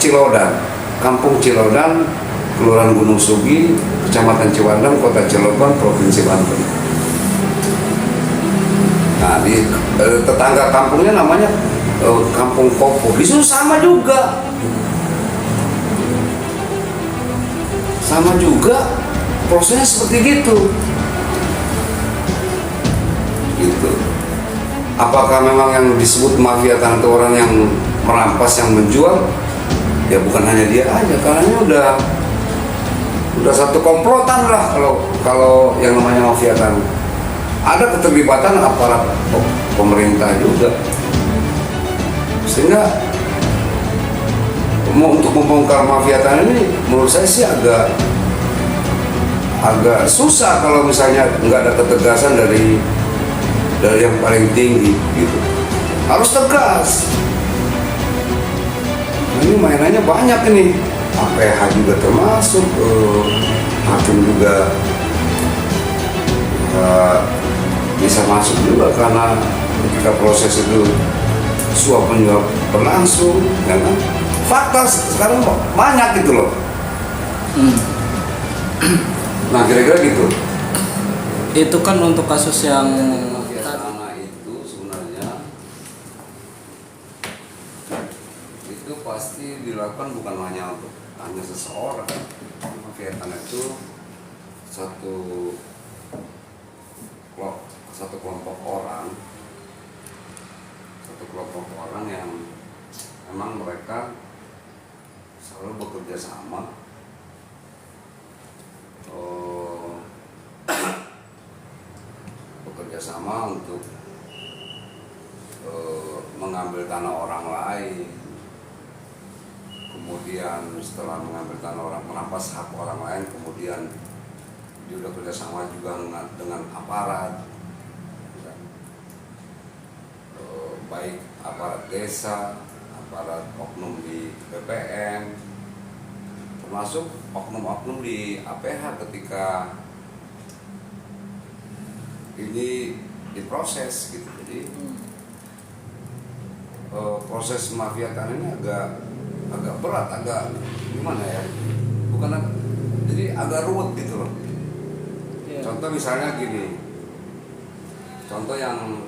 Cilodan, Kampung Cilodan, Kelurahan Gunung Sugi, Kecamatan Ciwandan, Kota Cilegon, Provinsi Banten. Nah, di tetangga kampungnya namanya Kampung Kopo. Di situ sama juga. Sama juga prosesnya seperti gitu. Gitu. Apakah memang yang disebut mafia tanah itu orang yang merampas, yang menjual? Ya bukan hanya dia aja, karena ini udah satu komplotan lah kalau yang namanya mafia tanah. Ada keterlibatan aparat pemerintah juga, sehingga untuk membongkar mafia tanah ini menurut saya sih agak susah kalau misalnya nggak ada ketegasan dari yang paling tinggi gitu. Harus tegas. Nah, ini mainannya banyak ini. APH juga termasuk, hakim juga bisa masuk juga karena ketika proses itu suap menyuap berlangsung, ya kan? Fakta sekarang banyak gitu loh. Nah kira-kira gitu. Itu kan untuk kasus yang tanah itu sebenarnya itu pasti dilakukan bukan hanya untuk seseorang. Mafia tanah itu satu kelompok orang yang memang mereka selalu bekerja sama, untuk mengambil tanah orang lain. Kemudian setelah mengambil tanah orang, merampas hak orang lain, kemudian dia udah kerjasama juga dengan aparat, baik aparat desa, aparat oknum di BPN, termasuk oknum-oknum di APH ketika ini diproses gitu. Jadi proses mafia tanah ini agak berat, agak gimana ya? Jadi agak ruwet gitu loh. yeah. Contoh misalnya gini, contoh yang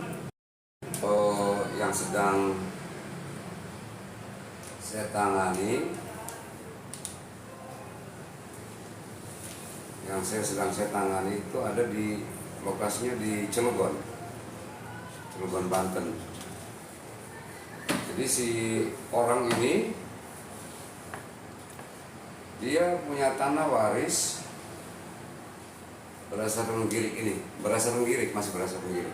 sedang saya tangani, itu ada di lokasinya di Cilegon, Banten. Jadi si orang ini dia punya tanah waris berdasarkan Girik, masih berdasarkan Girik.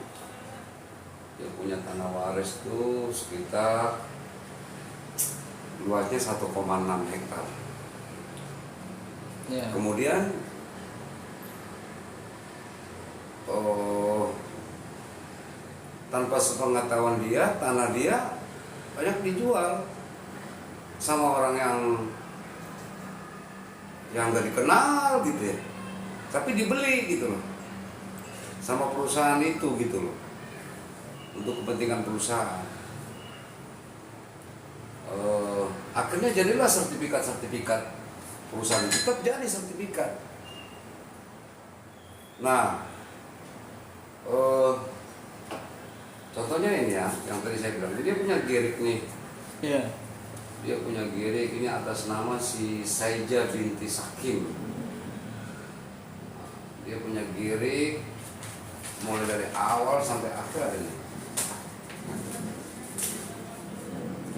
Dia punya tanah waris itu sekitar luasnya 1,6 hektar. Yeah. Kemudian tanpa sepengetahuan dia, tanah dia banyak dijual sama orang yang nggak dikenal gitu ya, tapi dibeli gitu loh sama perusahaan itu gitu loh, untuk kepentingan perusahaan. Akhirnya jadilah sertifikat perusahaan, tetap jadi sertifikat. Nah, contohnya ini ya, yang tadi saya bilang, dia punya Girik nih. Yeah. Dia punya Girik ini atas nama si Saija binti Sakim. Dia punya Girik mulai dari awal sampai akhir ada nih.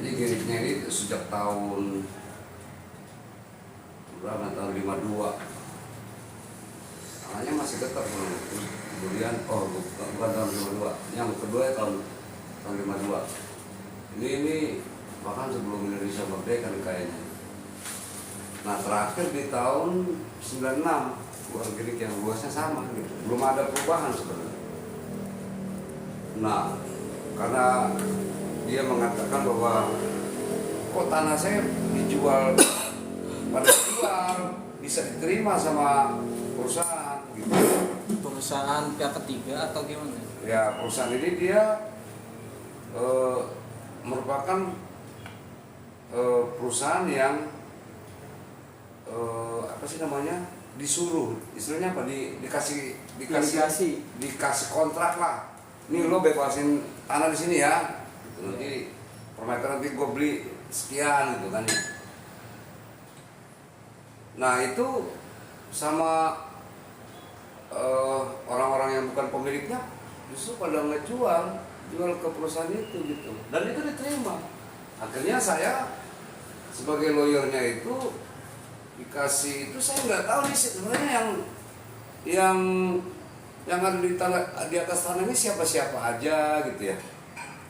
Jadi Giriknya ini sejak tahun berapa? Tahun 52. Tanahnya masih tetap belum. Kemudian bukan tahun 52. Yang kedua tahun 52. Ini bahkan sebelum Indonesia merdeka nih kayaknya. Nah terakhir di tahun 96 buah Girik yang luasnya sama gitu. Belum ada perubahan sebenarnya. Nah karena dia mengatakan bahwa kok tanah saya dijual pada jual bisa diterima sama perusahaan gitu. Perusahaan pihak ketiga atau gimana? Ya perusahaan ini dia merupakan perusahaan yang apa sih namanya, disuruh, istilahnya apa, dikasih kontrak lah. Ini lo bebasin tanah di sini ya, gitu. Nanti per meter nanti gue beli sekian gitu kan. Nah itu sama orang-orang yang bukan pemiliknya justru pada jual ke perusahaan itu gitu, dan itu diterima. Akhirnya saya sebagai lawyernya itu dikasih itu, saya nggak tahu nih sebenarnya yang ada di atas tanah ini siapa aja gitu ya.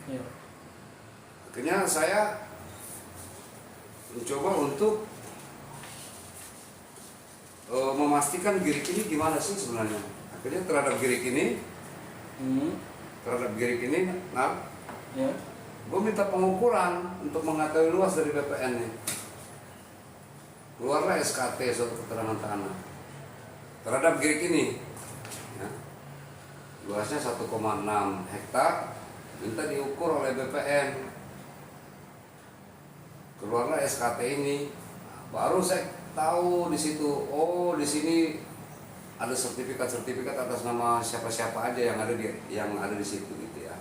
Iya. Akhirnya saya mencoba untuk memastikan girik ini gimana sih sebenarnya. Akhirnya terhadap girik ini, nah, Ya. gue minta pengukuran untuk mengetahui luas dari BPN nih. Keluarlah SKT, suatu keterangan tanah terhadap girik ini. Ya. Luasnya 1,6 hektar, minta diukur oleh BPN. Keluarlah SKT ini, baru saya tahu di situ, oh di sini ada sertifikat atas nama siapa aja yang ada di situ gitu ya.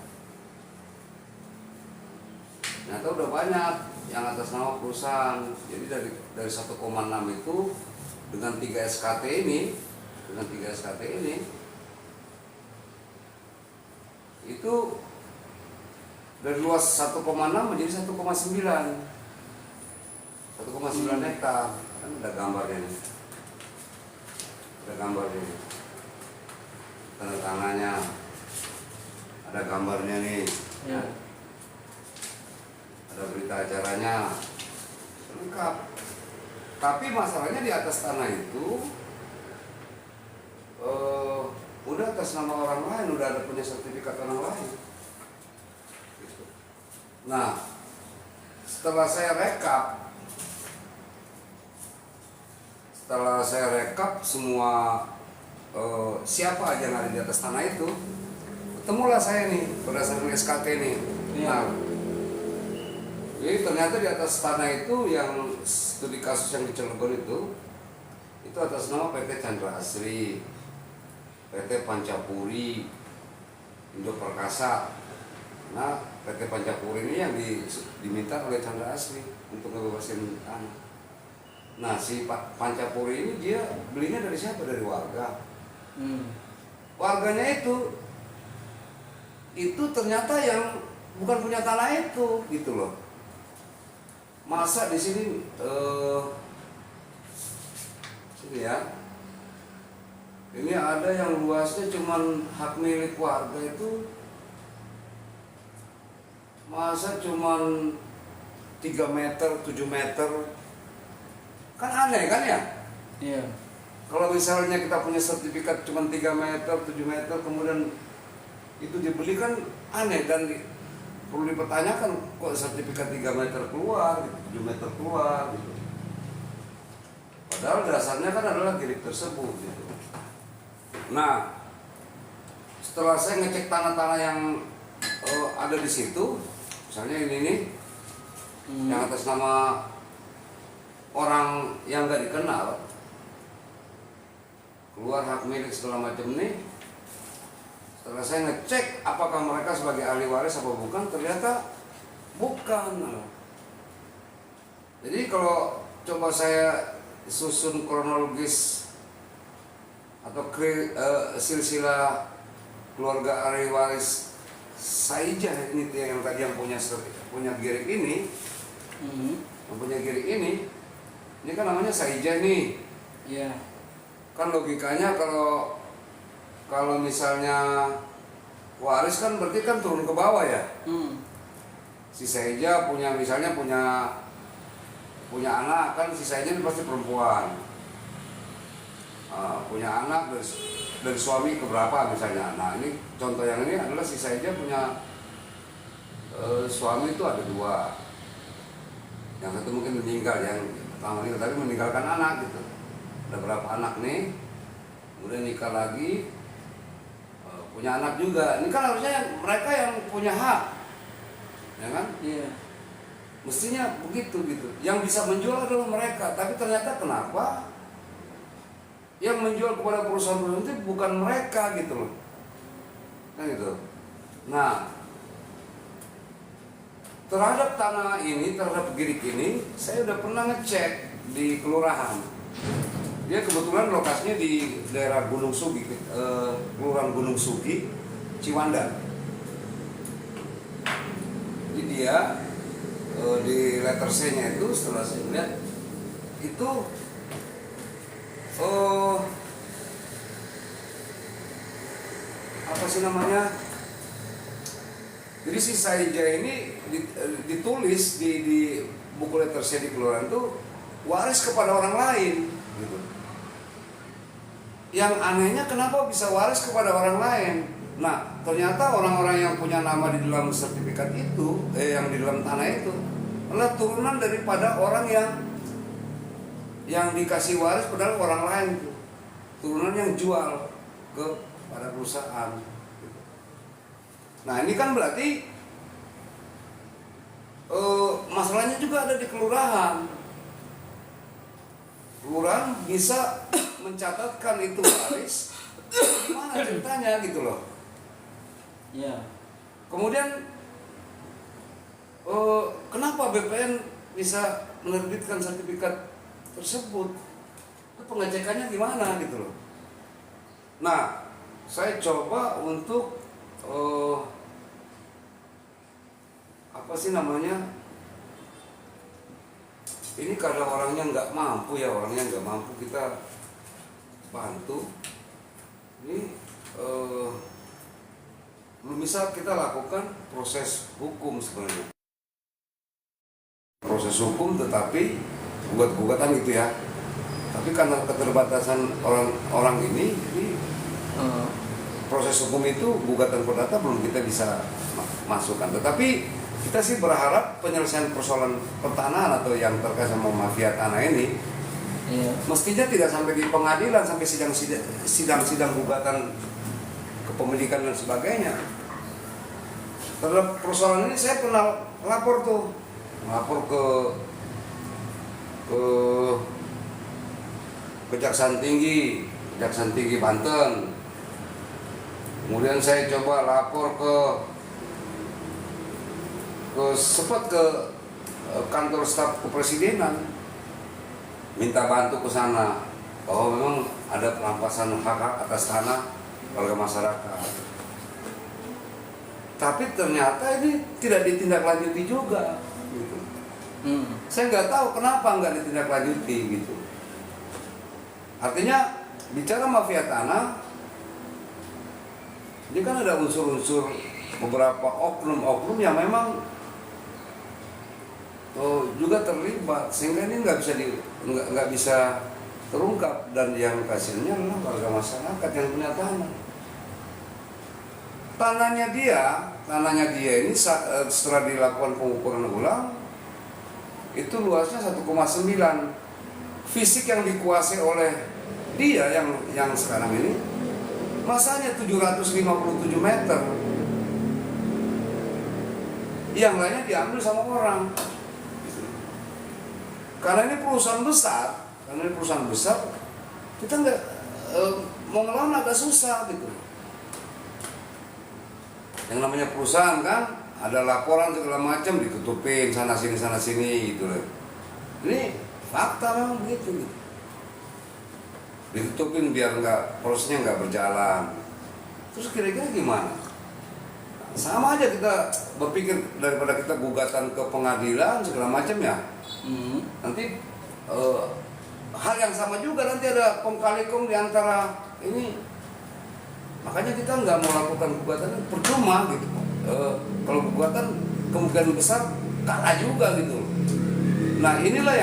Ternyata udah banyak yang atas nama perusahaan. Jadi dari 1,6 itu dengan 3 SKT ini itu dari luas 1,6 menjadi 1,9 hektar. Kan ada gambarnya nih. Tanda tangannya ada gambarnya nih. Ya. Ada berita acaranya lengkap. Tapi masalahnya di atas tanah itu udah atas nama orang lain, udah ada punya sertifikat orang lain gitu. Nah setelah saya rekap semua siapa aja yang ada di atas tanah itu, ketemulah saya nih berdasarkan SKT nih. Nah, jadi ternyata di atas tanah itu yang studi kasus yang di Cilegon itu atas nama PT Chandra Asri, PT Pancapuri, Indo Perkasa. Nah, PT Pancapuri ini yang diminta oleh Chandra Asri untuk ngebebasin tanah. Nah, si Pancapuri ini dia belinya dari siapa? Dari warga. Warganya itu ternyata yang bukan punya tanah itu, gitu loh. Masa di sini sini ya. Ini ada yang luasnya cuman hak milik warga itu, masa cuman 3 meter, 7 meter. Kan aneh kan ya? Iya. Kalau misalnya kita punya sertifikat cuma 3 meter, 7 meter, kemudian itu dibeli kan aneh, dan perlu dipertanyakan kok sertifikat 3 meter keluar, 7 meter keluar gitu. Padahal dasarnya kan adalah girik tersebut gitu. Nah, setelah saya ngecek tanah-tanah yang ada di situ, misalnya ini nih, yang atas nama orang yang nggak dikenal, keluar hak milik segala macam nih. Setelah saya ngecek apakah mereka sebagai ahli waris apa bukan, ternyata bukan. Jadi kalau coba saya susun kronologis atau silsilah keluarga ahli waris Saijah ini yang tadi yang punya girik ini, yang punya girik ini kan namanya Saijah nih. Iya. Kan logikanya kalau misalnya waris kan berarti kan turun ke bawah ya. Si Saijah misalnya punya anak, kan si Saijah ini pasti perempuan. Punya anak dari suami keberapa misalnya. Nah ini contoh yang ini adalah si Saijah punya suami itu ada 2. Yang satu mungkin meninggal, yang pertama ini tapi meninggalkan anak gitu. Ada berapa anak nih, kemudian nikah lagi, punya anak juga. Ini kan harusnya mereka yang punya hak, ya kan? Iya. Mestinya begitu gitu. Yang bisa menjual adalah mereka, tapi ternyata kenapa yang menjual kepada perusahaan-perusahaan itu bukan mereka gitu loh. Kan gitu. Nah, terhadap tanah ini, terhadap Girik ini, saya udah pernah ngecek di kelurahan. Dia kebetulan lokasinya di daerah Gunung Sugi, kelurahan Gunung Sugi, Ciwandan. Jadi dia di letter C-nya itu setelah saya lihat itu apa sih namanya? Jadi si Saija ini ditulis di buku letter C di kelurahan itu waris kepada orang lain gitu. Yang anehnya kenapa bisa waris kepada orang lain? Nah, ternyata orang-orang yang punya nama di dalam sertifikat itu, yang di dalam tanah itu adalah turunan daripada orang yang dikasih waris padahal orang lain itu. Turunan yang jual ke pada perusahaan. Nah, ini kan berarti masalahnya juga ada di kelurahan. Kelurahan bisa mencatatkan itu waris, gimana ceritanya gitu loh. Ya. Kemudian kenapa BPN bisa menerbitkan sertifikat tersebut? Pengecekannya gimana gitu loh. Nah, saya coba untuk apa sih namanya? Ini karena orangnya nggak mampu ya, orangnya nggak mampu kita bantu. Ini belum bisa kita lakukan proses hukum sebenarnya. Proses hukum tetapi gugat-gugatan gitu ya. Tapi karena keterbatasan orang ini, jadi proses hukum itu gugatan perdata belum kita bisa masukkan. Tetapi kita sih berharap penyelesaian persoalan pertanahan atau yang terkait sama mafia tanah ini mestinya tidak sampai di pengadilan, sampai sidang-sidang gugatan kepemilikan dan sebagainya. Terhadap persoalan ini saya pernah lapor ke Kejaksaan Tinggi Banten. Kemudian saya coba lapor sempat ke kantor staf kepresidenan, minta bantu ke sana bahwa memang ada perampasan hak atas tanah warga masyarakat. Tapi ternyata ini tidak ditindaklanjuti juga gitu. Saya nggak tahu kenapa nggak ditindaklanjuti gitu. Artinya bicara mafia tanah, ini kan ada unsur-unsur beberapa oknum-oknum yang memang juga terlibat, sehingga ini nggak bisa terungkap, dan yang hasilnya adalah warga masyarakat yang punya tanah. Tanahnya dia ini setelah dilakukan pengukuran ulang itu luasnya 1,9. Fisik yang dikuasai oleh dia yang sekarang ini masanya 757 meter. Yang lainnya diambil sama orang. Karena ini perusahaan besar, kita nggak mau ngelawan agak susah gitu. Yang namanya perusahaan kan ada laporan segala macam, ditutupin sana sini gitu loh. Ini fakta memang begitu gitu. Ditutupin biar prosesnya nggak berjalan. Terus kira-kira gimana? Sama aja kita berpikir, daripada kita gugatan ke pengadilan segala macam ya. Nanti hal yang sama juga, nanti ada kong kali kong di antara ini. Makanya kita nggak mau lakukan gugatan, percuma gitu. Kalau gugatan kemungkinan besar kalah juga gitu. Nah, inilah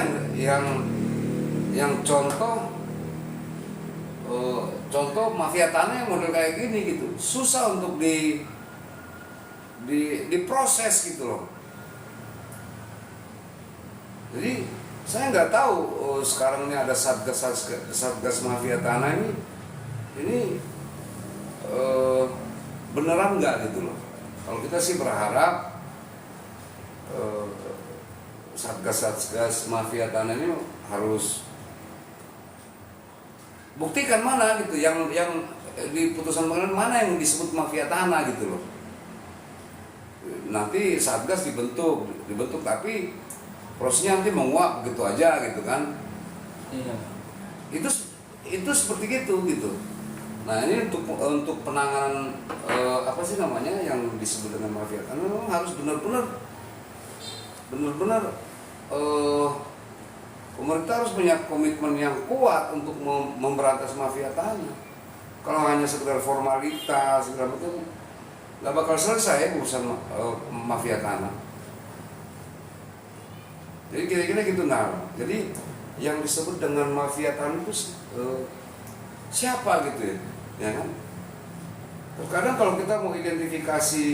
yang contoh mafia tanah yang model kayak gini gitu. Susah untuk diproses gitu loh. Jadi saya nggak tahu sekarang ini ada satgas mafia tanah ini beneran nggak gitu loh. Kalau kita sih berharap satgas mafia tanah ini harus buktikan mana gitu yang di putusan pengadilan mana yang disebut mafia tanah gitu loh. Nanti satgas dibentuk tapi prosesnya nanti menguap gitu aja gitu kan. Iya. Itu seperti gitu. Nah ini untuk penanganan apa sih namanya yang disebut dengan mafia tanah memang harus benar-benar pemerintah harus punya komitmen yang kuat untuk memberantas mafia tanah. Kalau hanya sekedar formalitas segala macam nggak bakal selesai urusan mafia tanah. Jadi kira-kira gitu. Nah, jadi yang disebut dengan mafia tanah itu siapa gitu ya kan? Terkadang kalau kita mau identifikasi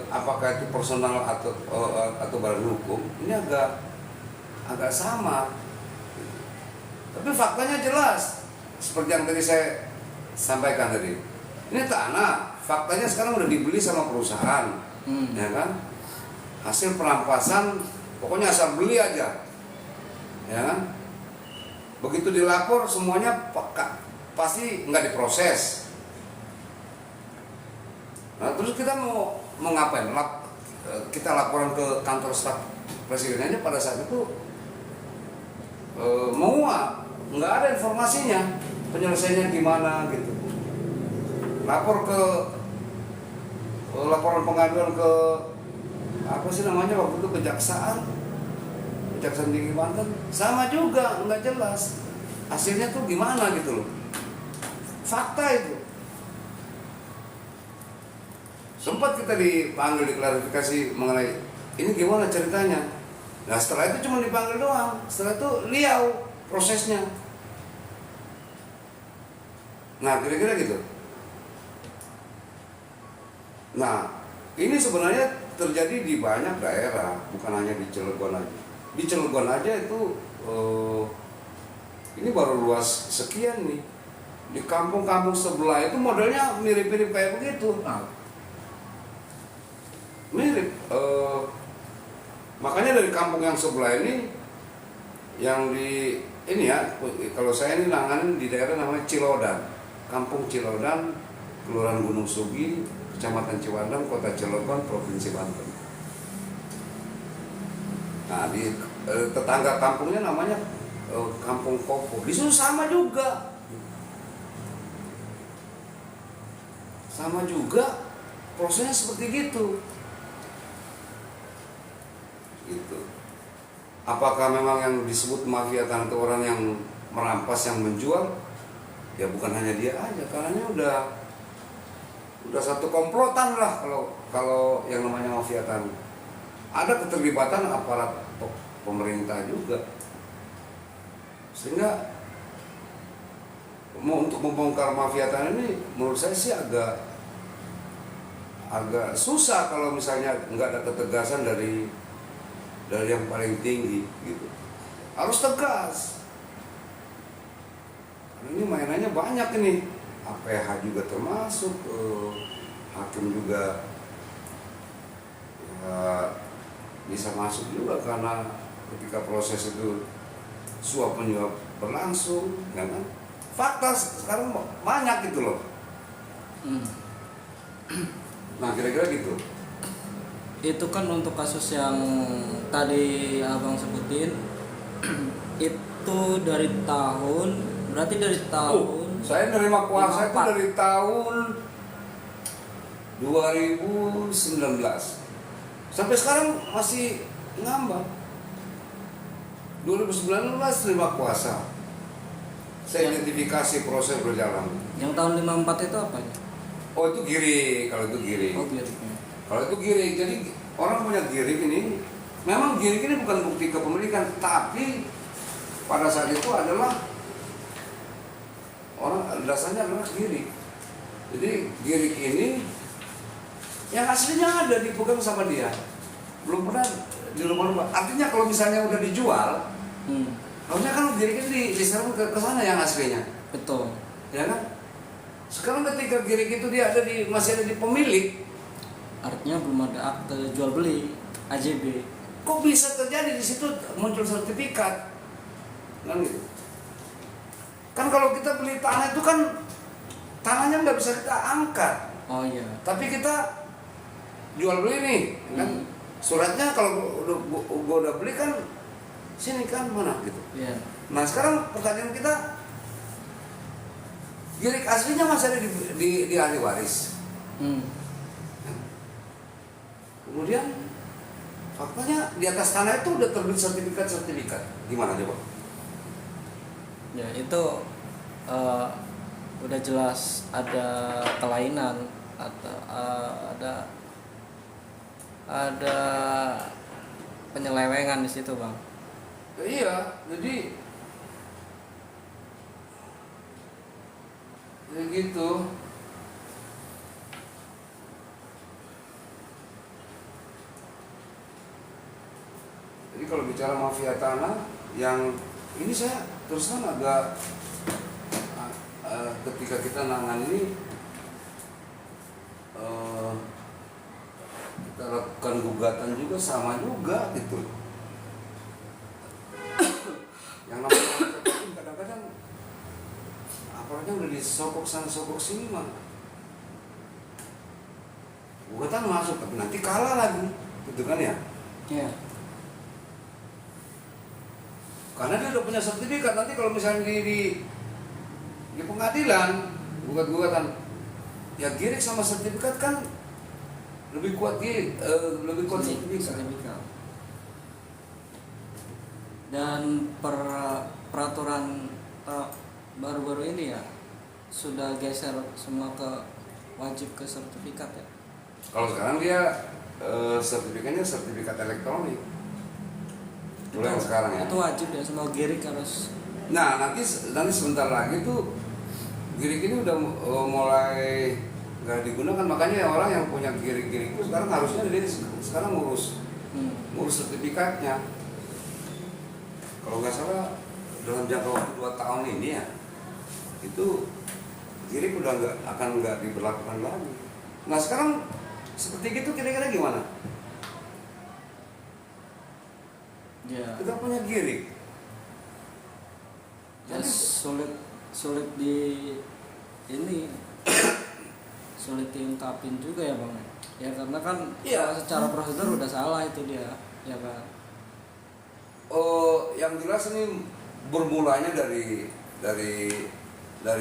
apakah itu personal atau badan hukum, ini agak sama. Tapi faktanya jelas, seperti yang tadi saya sampaikan tadi. Ini tanah, faktanya sekarang udah dibeli sama perusahaan, ya kan? Hasil perampasan, pokoknya asal beli aja, ya kan? Begitu dilapor semuanya pasti nggak diproses. Nah, terus kita mau ngapain? Kita laporan ke kantor staf presiden aja pada saat itu menguap, nggak ada informasinya, penyelesaiannya gimana gitu. Laporan pengaduan ke apa sih namanya waktu itu kejaksaan tinggi Banten, sama juga nggak jelas hasilnya tuh gimana gitu loh. Fakta itu. Sempat kita dipanggil diklarifikasi mengenai ini gimana ceritanya. Nah setelah itu cuma dipanggil doang, setelah itu liau prosesnya. Nah kira-kira gitu. Nah ini sebenarnya terjadi di banyak daerah, bukan hanya di Cilegon aja. Di Cilegon aja itu ini baru luas sekian nih. Di kampung-kampung sebelah itu modelnya mirip-mirip kayak begitu. Nah, mirip. Makanya dari kampung yang sebelah ini, yang di ini ya, kalau saya ini nanganin di daerah namanya Cilodan, Kampung Cilodan, Kelurahan Gunung Sugi, Kecamatan Ciwandan, Kota Cilegon, Provinsi Banten. Nah di tetangga kampungnya namanya Kampung Kopo, di situ sama juga, prosesnya seperti gitu. Apakah memang yang disebut mafia tanah itu orang yang merampas, yang menjual? Ya bukan hanya dia aja, karena ini udah satu komplotan lah kalau yang namanya mafia tanah. Ada keterlibatan aparat pemerintah juga, sehingga untuk membongkar mafia tanah ini menurut saya sih agak susah kalau misalnya nggak ada ketegasan dari yang paling tinggi gitu. Harus tegas. Ini mainannya banyak ini. APH juga termasuk, hakim juga ya, bisa masuk juga karena ketika proses itu suap menyuap berlangsung, ya kan? Fakta sekarang banyak gitu loh. Nah kira-kira gitu. Itu kan untuk kasus yang tadi abang sebutin itu berarti dari tahun saya nerima kuasa 54. itu dari tahun 2019 sampai sekarang masih ngambang. 2019 terima kuasa, saya identifikasi proses berjalan. Yang tahun 54 itu apa ya? Oh itu giring, kalau itu giring. Oh gitu. Kalau itu giring, jadi orang punya giring ini, memang giring ini bukan bukti kepemilikan, tapi pada saat itu adalah orang dasarnya adalah giring. Jadi giring ini yang aslinya ada dipegang sama dia, belum pernah di rumah. Artinya kalau misalnya udah dijual, harusnya kan giring ini diserahkan ke sana yang aslinya. Betul. Ya kan? Sekarang ketika giring itu dia masih ada di pemilik, artinya belum ada akte jual beli AJB. Kok bisa terjadi di situ muncul sertifikat? Kan gitu. Kan kalau kita beli tanah itu kan tanahnya nggak bisa kita angkat, Oh iya. tapi kita jual beli nih, kan suratnya kalau gua udah beli kan sini kan mana gitu. Iya. Nah sekarang pertanyaan kita, girik aslinya masih ada di ahli waris. Kemudian faktanya di atas tanah itu udah terbit sertifikat. Gimana coba? Ya itu udah jelas ada kelainan atau ada penyelewengan di situ, Bang. Ya, iya, jadi ya gitu. Jadi kalau bicara mafia tanah, yang ini saya terus terang agak ketika kita nangani kita lakukan gugatan juga sama juga gitu. Yang namanya kadang-kadang aparatnya udah disokok sana sokok sini mah. Gugatan masuk tapi nanti kalah lagi, gitu kan ya? Iya. Karena dia udah punya sertifikat, nanti kalau misalnya di pengadilan gugatan ya girik sama sertifikat kan lebih kuat lebih kuat sertifikat. Dan peraturan baru-baru ini ya sudah geser semua ke wajib ke sertifikat ya. Kalau sekarang dia sertifikatnya sertifikat elektronik. Mulai sekarang ya. Itu wajib ya, semua girik harus. Nah nanti sebentar lagi tuh girik ini udah mulai nggak digunakan, makanya orang yang punya girik-girik itu sekarang harusnya dia sekarang ngurus sertifikatnya. Kalau nggak salah dalam jangka waktu 2 tahun ini ya itu girik udah nggak diberlakukan lagi. Nah sekarang seperti itu kira-kira gimana? Ya. Kita punya girik. Ya sulit di ini sulit diungkapin juga ya, Bang. Ya karena kan Iya. secara prosedur udah salah itu dia, ya kan. Yang jelas ini bermulanya dari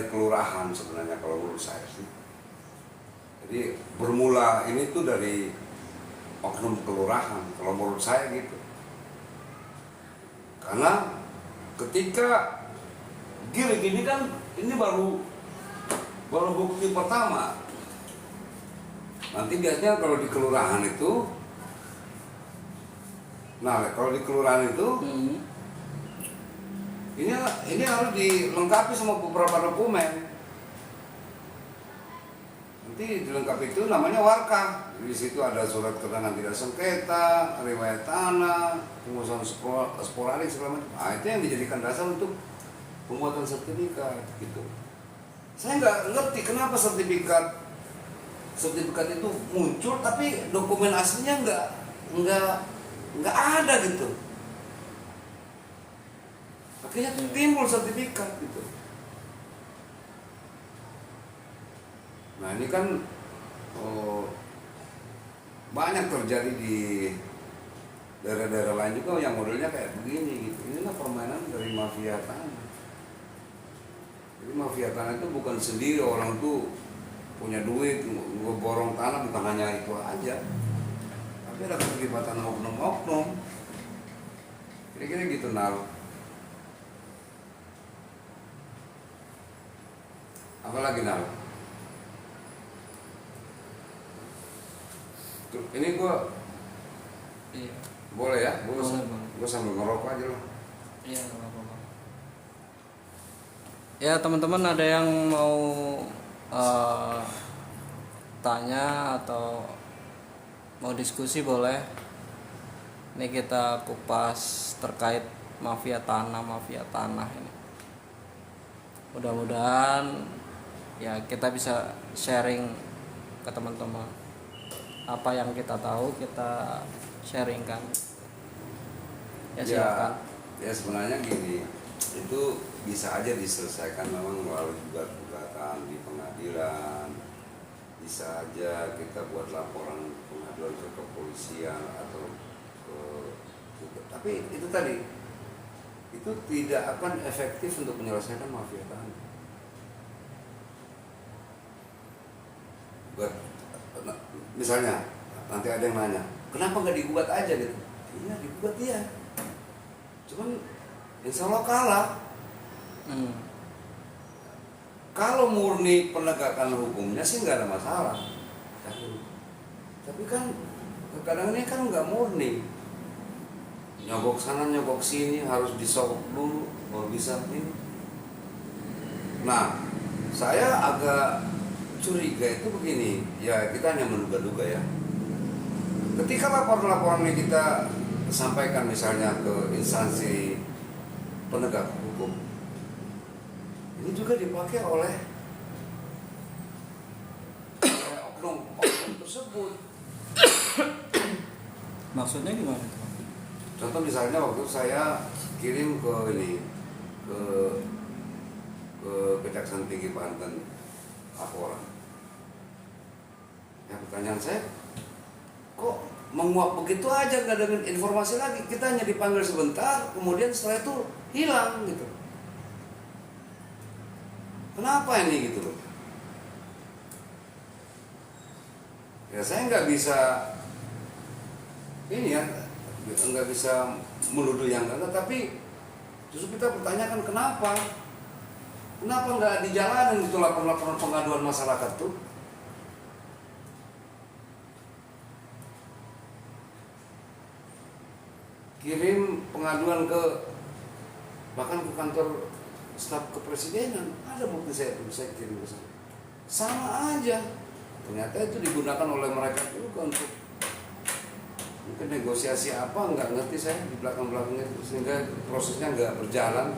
kelurahan sebenarnya kalau menurut saya sih. Jadi bermula ini tuh dari oknum kelurahan kalau menurut saya gitu. Karena ketika girik ini kan ini baru bukti pertama. Nanti biasanya kalau di kelurahan itu, kalau di kelurahan itu ini harus dilengkapi sama beberapa dokumen. Nanti dilengkapi itu namanya warkah. Di situ ada surat keterangan tidak sengketa, riwayat tanah, pengurusan sporadik segala macam. Nah, itu yang dijadikan dasar untuk pembuatan sertifikat gitu. Saya nggak ngerti kenapa sertifikat itu muncul tapi dokumen aslinya nggak ada gitu. Akhirnya timbul sertifikat gitu. Nah ini kan banyak terjadi di daerah-daerah lain juga yang modelnya kayak begini gitu. Inilah permainan dari mafia tanah. Jadi mafia tanah itu bukan sendiri orang tuh punya duit ngeborong tanah, bukan hanya itu aja. Tapi ada keterlibatan oknum-oknum. Kira-kira gitu Nal. Apa lagi Nal? Tuh, ini gua Iya. boleh ya? Boleh, Bang. Gua sambil ngerokok aja lah. Iya, nggak apa-apa. Ya teman-teman ada yang mau tanya atau mau diskusi boleh. Ini kita kupas terkait mafia tanah ini. Mudah-mudahan ya kita bisa sharing ke teman-teman apa yang kita tahu kita sharingkan. Ya silakan. Ya sebenarnya gini, itu bisa aja diselesaikan memang melalui gugatan di pengadilan, bisa aja kita buat laporan pengaduan ke kepolisian atau tapi itu tadi itu tidak akan efektif untuk menyelesaikan mafia tanah. Misalnya nanti ada yang nanya, kenapa nggak digugat aja gitu? Iya digugat ya, cuman insya Allah kalah. Kalau murni penegakan hukumnya sih nggak ada masalah, tapi kan kadang ini kan nggak murni, nyogok sana nyogok sini, harus disogok dulu baru bisa ini. Nah saya agak curiga itu begini, ya kita hanya menduga-duga ya. Ketika laporan-laporan ini kita sampaikan misalnya ke instansi penegak hukum, ini juga dipakai oleh oknum tersebut. Maksudnya gimana? Contoh misalnya waktu saya kirim ke Kejaksaan Tinggi Banten laporan. Ya pertanyaan saya, kok menguap begitu aja, nggak ada informasi lagi? Kita hanya dipanggil sebentar, kemudian setelah itu hilang gitu. Kenapa ini gitu loh? Ya saya nggak bisa ini ya, nggak bisa menuduh yang enggak, tapi justru kita pertanyakan kenapa nggak dijalanin itu laporan-laporan pengaduan masyarakat tuh? Kirim pengaduan bahkan ke kantor staf kepresidenan, ada bukti saya kirim ke sana. Sama aja, ternyata itu digunakan oleh mereka juga untuk mungkin negosiasi apa, nggak ngerti saya di belakang-belakangnya, sehingga prosesnya nggak berjalan.